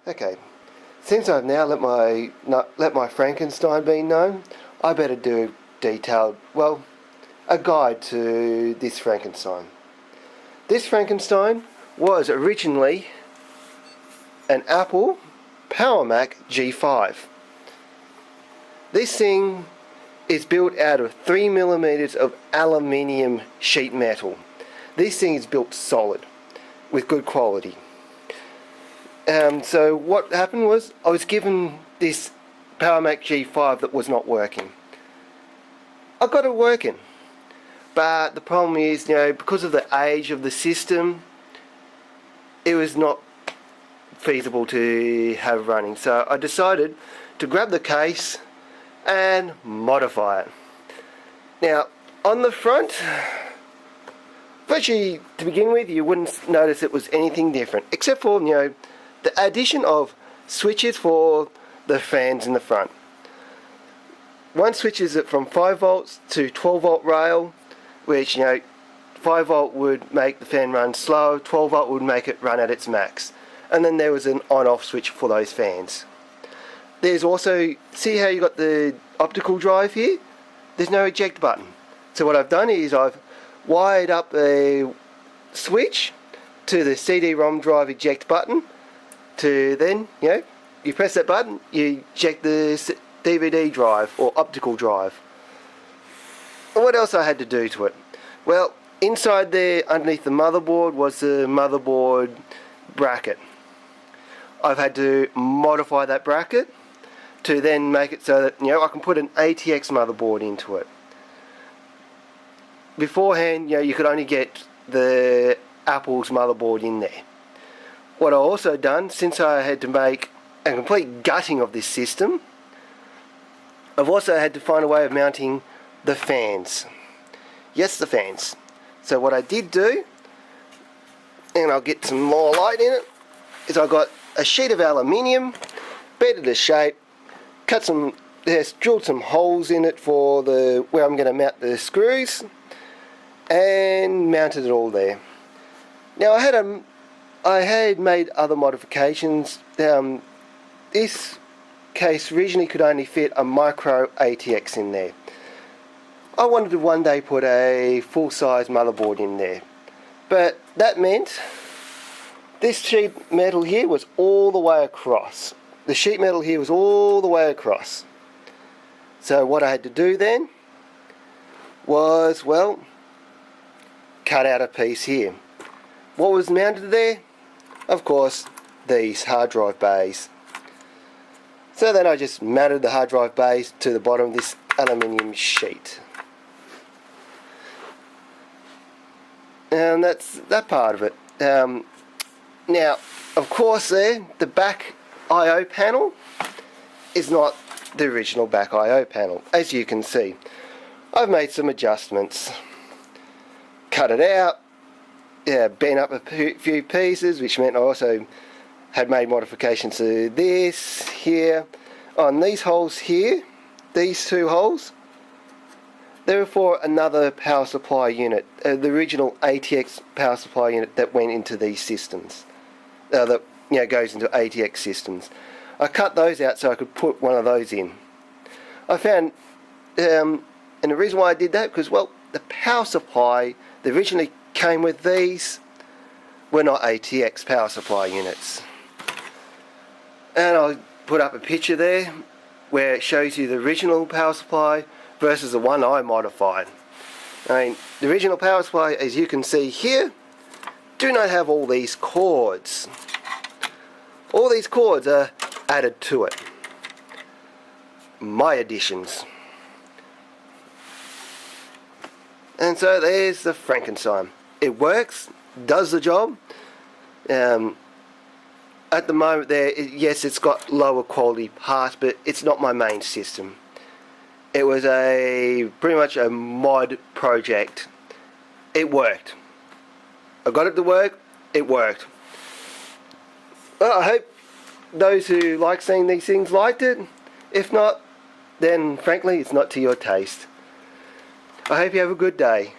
Okay, since I've now let my Frankenstein be known, I better do a guide to this Frankenstein. This Frankenstein was originally an Apple Power Mac G5. This thing is built out of 3mm of aluminium sheet metal. This thing is built solid, with good quality. So what happened was, I was given this Power Mac G5 that was not working. I got it working, but the problem is, because of the age of the system, it was not feasible to have running. So I decided to grab the case and modify it. Now, on the front, virtually to begin with, you wouldn't notice it was anything different, except for, the addition of switches for the fans in the front. One switches it from 5 volts to 12 volt rail, which 5 volt would make the fan run slow, 12 volt would make it run at its max. And then there was an on-off switch for those fans. There's also, see how you got the optical drive here? There's no eject button. So what I've done is I've wired up a switch to the CD-ROM drive eject button, to then, you press that button, you eject the DVD drive or optical drive. And what else I had to do to it? Well, inside there, underneath the motherboard, was the motherboard bracket. I've had to modify that bracket to then make it so that, I can put an ATX motherboard into it. Beforehand, you could only get the Apple's motherboard in there. What I also done, since I had to make a complete gutting of this system, I've also had to find a way of mounting the fans. Yes, the fans. So what I did do, and I'll get some more light in it, is I got a sheet of aluminium, bent it to shape, drilled some holes in it for where I'm going to mount the screws, and mounted it all there. Now I had made other modifications. This case originally could only fit a micro ATX in there. I wanted to one day put a full-size motherboard in there, but that meant this sheet metal here was all the way across. The sheet metal here was all the way across. So what I had to do then was, cut out a piece here. What was mounted there? Of course, these hard drive bays. So then I just mounted the hard drive bays to the bottom of this aluminium sheet. And that's that part of it. Now, of course the back I/O panel is not the original back I/O panel. As you can see, I've made some adjustments. Cut it out, bent up a few pieces, which meant I also had made modifications to this here. On these holes here, these two holes, they were for another power supply unit, the original ATX power supply unit that went into these systems, that goes into ATX systems. I cut those out so I could put one of those in. I found, and the reason why I did that, because the power supply that originally came with these were not ATX power supply units. And I'll put up a picture there where it shows you the original power supply versus the one I modified. The original power supply, as you can see here, do not have all these cords. All these cords are added to it. My additions. And so there's the Frankenstein. It works, does the job. At the moment yes, it's got lower quality parts, but it's not my main system. It was pretty much a mod project. It worked. I got it to work, it worked. Well, I hope those who like seeing these things liked it. If not, then frankly it's not to your taste. I hope you have a good day.